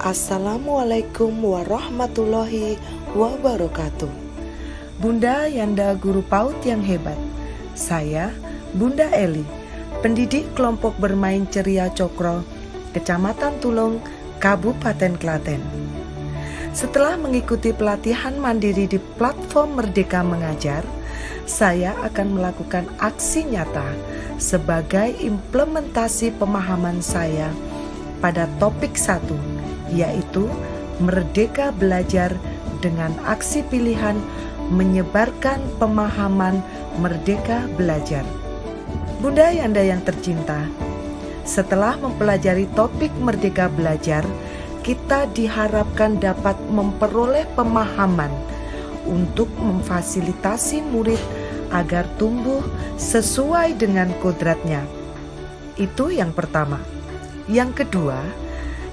Assalamualaikum warahmatullahi wabarakatuh. Bunda Yanda Guru PAUD yang hebat. Saya Bunda Eli, pendidik kelompok bermain ceria Cokro, Kecamatan Tulung, Kabupaten Klaten. Setelah mengikuti pelatihan mandiri di platform Merdeka Mengajar, saya akan melakukan aksi nyata sebagai implementasi pemahaman saya pada topik 1, yaitu Merdeka Belajar dengan aksi pilihan menyebarkan pemahaman Merdeka Belajar. Bunda Yanda yang tercinta, setelah mempelajari topik Merdeka Belajar, kita diharapkan dapat memperoleh pemahaman untuk memfasilitasi murid agar tumbuh sesuai dengan kodratnya. Itu yang pertama. Yang kedua,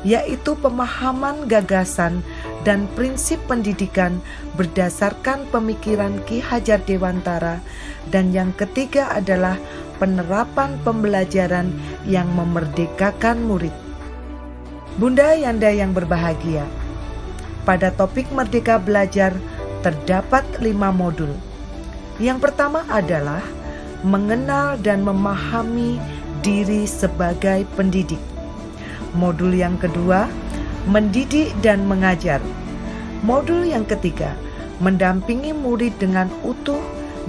yaitu pemahaman gagasan dan prinsip pendidikan berdasarkan pemikiran Ki Hajar Dewantara. Dan yang ketiga adalah penerapan pembelajaran yang memerdekakan murid. Bunda Yanda yang berbahagia, pada topik Merdeka Belajar terdapat 5 modul. Yang pertama adalah mengenal dan memahami diri sebagai pendidik. Modul yang kedua, mendidik dan mengajar. Modul yang ketiga, mendampingi murid dengan utuh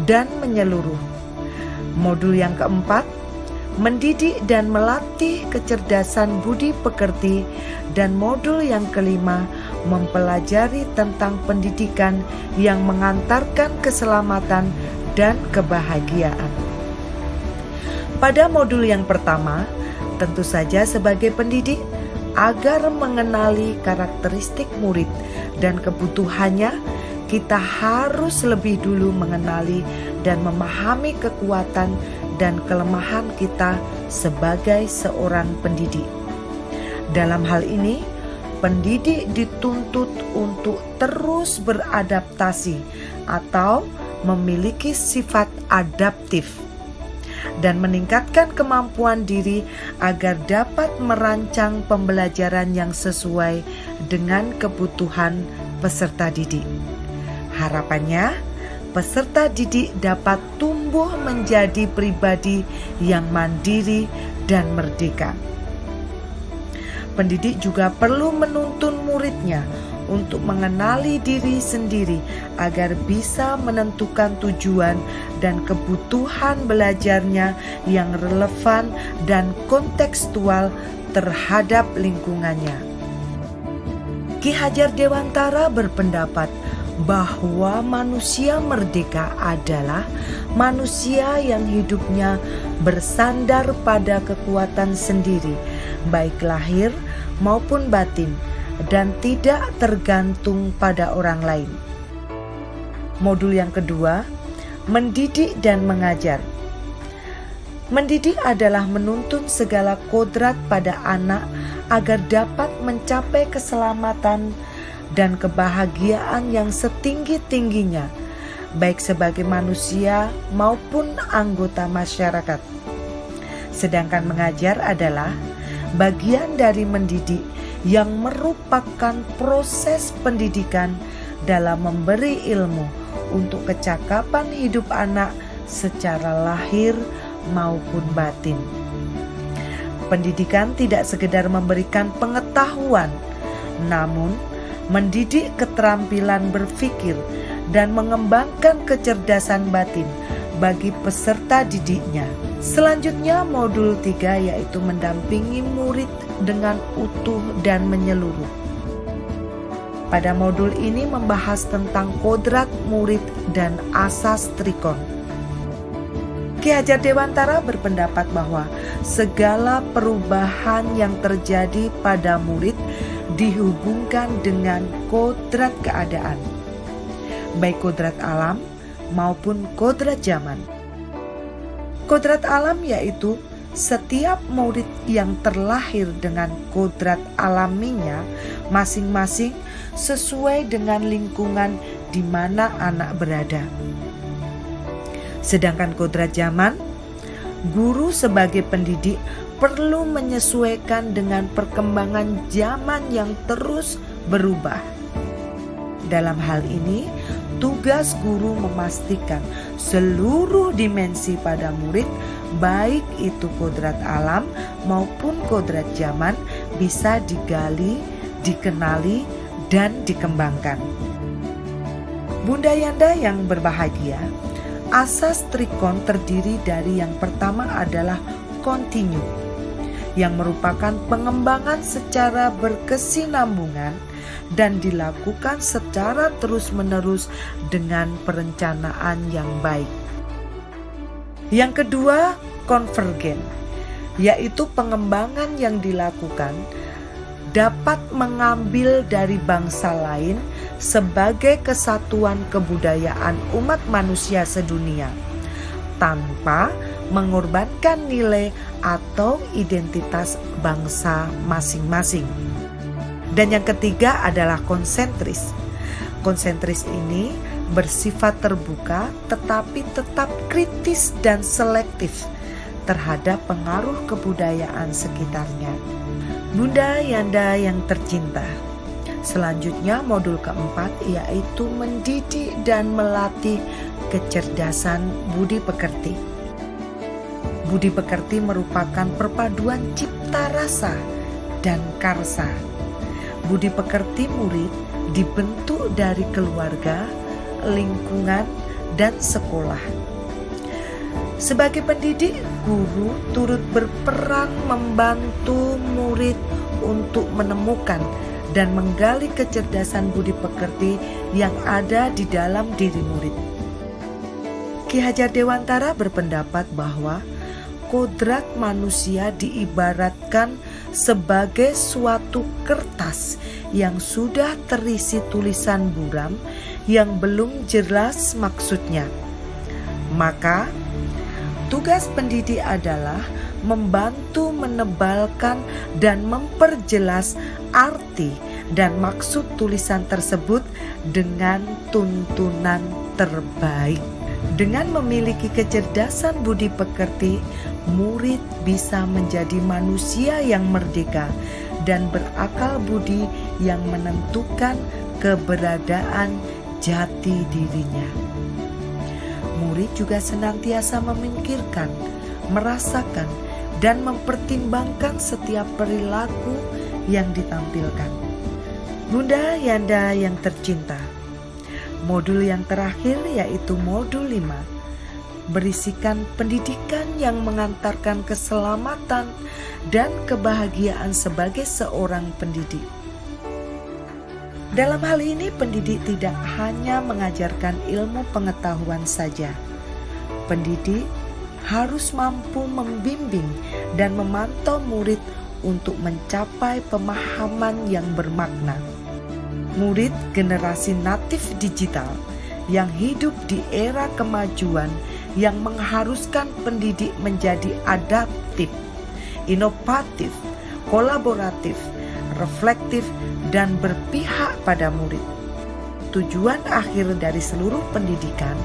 dan menyeluruh. Modul yang keempat, mendidik dan melatih kecerdasan budi pekerti. Dan modul yang kelima, mempelajari tentang pendidikan yang mengantarkan keselamatan dan kebahagiaan. Pada modul yang pertama, tentu saja sebagai pendidik, agar mengenali karakteristik murid dan kebutuhannya, kita harus lebih dulu mengenali dan memahami kekuatan dan kelemahan kita sebagai seorang pendidik. Dalam hal ini, pendidik dituntut untuk terus beradaptasi atau memiliki sifat adaptif dan meningkatkan kemampuan diri agar dapat merancang pembelajaran yang sesuai dengan kebutuhan peserta didik. Harapannya, peserta didik dapat tumbuh menjadi pribadi yang mandiri dan merdeka. Pendidik juga perlu menuntun muridnya untuk mengenali diri sendiri agar bisa menentukan tujuan dan kebutuhan belajarnya yang relevan dan kontekstual terhadap lingkungannya. Ki Hajar Dewantara berpendapat bahwa manusia merdeka adalah manusia yang hidupnya bersandar pada kekuatan sendiri, baik lahir maupun batin, dan tidak tergantung pada orang lain. Modul yang kedua, mendidik dan mengajar. Mendidik adalah menuntun segala kodrat pada anak agar dapat mencapai keselamatan dan kebahagiaan yang setinggi-tingginya, baik sebagai manusia maupun anggota masyarakat. Sedangkan mengajar adalah bagian dari mendidik yang merupakan proses pendidikan dalam memberi ilmu untuk kecakapan hidup anak secara lahir maupun batin. Pendidikan tidak sekedar memberikan pengetahuan, namun mendidik keterampilan berpikir dan mengembangkan kecerdasan batin bagi peserta didiknya. Selanjutnya modul 3, yaitu mendampingi murid dengan utuh dan menyeluruh. Pada modul ini membahas tentang kodrat murid dan asas trikon. Ki Hajar Dewantara berpendapat bahwa segala perubahan yang terjadi pada murid dihubungkan dengan kodrat keadaan, baik kodrat alam maupun kodrat zaman. Kodrat alam yaitu setiap murid yang terlahir dengan kodrat alaminya masing-masing sesuai dengan lingkungan di mana anak berada. Sedangkan kodrat zaman, guru sebagai pendidik perlu menyesuaikan dengan perkembangan zaman yang terus berubah. Dalam hal ini, tugas guru memastikan seluruh dimensi pada murid, baik itu kodrat alam maupun kodrat zaman, bisa digali, dikenali, dan dikembangkan. Bunda Yanda yang berbahagia, asas trikon terdiri dari yang pertama adalah kontinu, yang merupakan pengembangan secara berkesinambungan dan dilakukan secara terus-menerus dengan perencanaan yang baik. Yang kedua, konvergen, yaitu pengembangan yang dilakukan dapat mengambil dari bangsa lain sebagai kesatuan kebudayaan umat manusia sedunia tanpa mengorbankan nilai atau identitas bangsa masing-masing. Dan yang ketiga adalah konsentris. Konsentris ini bersifat terbuka tetapi tetap kritis dan selektif terhadap pengaruh kebudayaan sekitarnya. Bunda Yanda yang tercinta, selanjutnya modul keempat yaitu mendidik dan melatih kecerdasan budi pekerti. Budi pekerti merupakan perpaduan cipta rasa dan karsa. Budi pekerti murid dibentuk dari keluarga, lingkungan, dan sekolah. Sebagai pendidik, guru turut berperan membantu murid untuk menemukan dan menggali kecerdasan budi pekerti yang ada di dalam diri murid. Ki Hajar Dewantara berpendapat bahwa kodrat manusia diibaratkan sebagai suatu kertas yang sudah terisi tulisan buram yang belum jelas maksudnya. Maka, tugas pendidik adalah membantu menebalkan dan memperjelas arti dan maksud tulisan tersebut dengan tuntunan terbaik. Dengan memiliki kecerdasan budi pekerti, murid bisa menjadi manusia yang merdeka dan berakal budi yang menentukan keberadaan jati dirinya. Murid juga senantiasa memikirkan, merasakan, dan mempertimbangkan setiap perilaku yang ditampilkan. Bunda Yanda yang tercinta, modul yang terakhir yaitu modul 5 berisikan pendidikan yang mengantarkan keselamatan dan kebahagiaan sebagai seorang pendidik. Dalam hal ini, pendidik tidak hanya mengajarkan ilmu pengetahuan saja. Pendidik harus mampu membimbing dan memantau murid untuk mencapai pemahaman yang bermakna. Murid generasi natif digital yang hidup di era kemajuan yang mengharuskan pendidik menjadi adaptif, inovatif, kolaboratif, reflektif, dan berpihak pada murid. Tujuan akhir dari seluruh pendidikan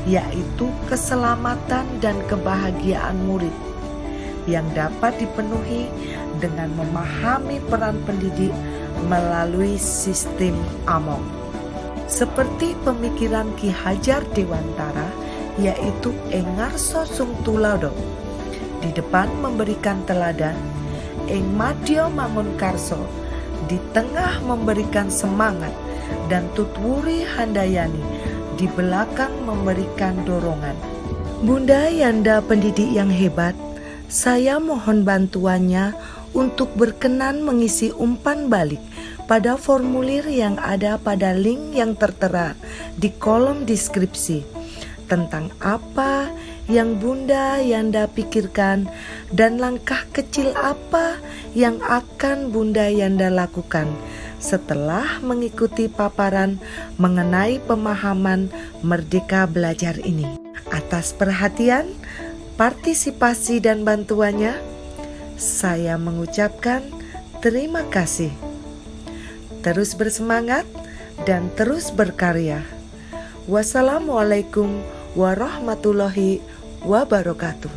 yaitu keselamatan dan kebahagiaan murid yang dapat dipenuhi dengan memahami peran pendidik melalui sistem AMOG. Seperti pemikiran Ki Hajar Dewantara yaitu Engarso Sung Tuladha, di depan memberikan teladan, Eng Madya Mangunkarso, di tengah memberikan semangat, dan Tutwuri Handayani di belakang memberikan dorongan. Bunda Yanda pendidik yang hebat, saya mohon bantuannya untuk berkenan mengisi umpan balik pada formulir yang ada pada link yang tertera di kolom deskripsi tentang apa yang Bunda Yanda pikirkan dan langkah kecil apa yang akan Bunda Yanda lakukan setelah mengikuti paparan mengenai pemahaman Merdeka Belajar ini. Atas perhatian, partisipasi dan bantuannya, saya mengucapkan terima kasih. Terus bersemangat dan terus berkarya. Wassalamualaikum warahmatullahi wabarakatuh.